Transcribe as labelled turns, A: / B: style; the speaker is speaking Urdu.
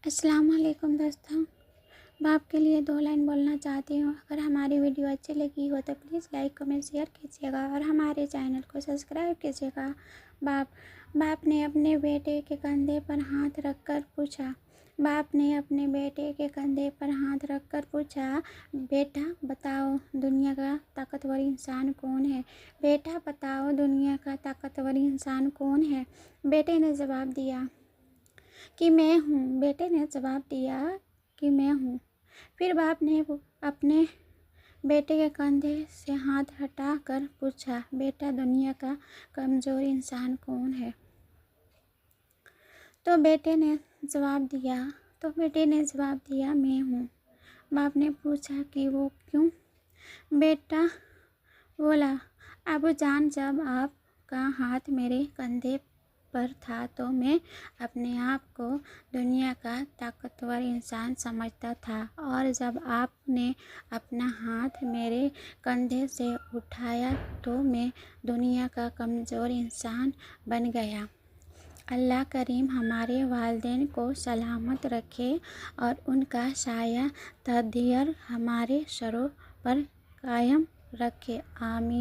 A: السلام علیکم دوستوں، باپ کے لیے 2 لائن بولنا چاہتی ہوں۔ اگر ہماری ویڈیو اچھی لگی ہو تو پلیز لائک کمنٹ شیئر کیجیے گا اور ہمارے چینل کو سبسکرائب کیجیے گا۔ باپ نے اپنے بیٹے کے کندھے پر ہاتھ رکھ کر پوچھا باپ نے اپنے بیٹے کے کندھے پر ہاتھ رکھ کر پوچھا، بیٹا بتاؤ دنیا کا طاقتور انسان کون ہے؟ بیٹا بتاؤ دنیا کا طاقتور انسان کون ہے؟ بیٹے نے جواب دیا کہ میں ہوں۔ بیٹے نے جواب دیا کہ میں ہوں۔ پھر باپ نے اپنے بیٹے کے کندھے سے ہاتھ ہٹا کر پوچھا، بیٹا دنیا کا کمزور انسان کون ہے؟ تو بیٹے نے جواب دیا میں ہوں۔ باپ نے پوچھا کہ وہ کیوں؟ بیٹا بولا، ابو جان جب آپ کا ہاتھ میرے کندھے پر تھا تو میں اپنے آپ کو دنیا کا طاقتور انسان سمجھتا تھا، اور جب آپ نے اپنا ہاتھ میرے کندھے سے اٹھایا تو میں دنیا کا کمزور انسان بن گیا۔ اللہ کریم ہمارے والدین کو سلامت رکھے اور ان کا سایہ تدبیر ہمارے سروں پر قائم رکھے، آمین۔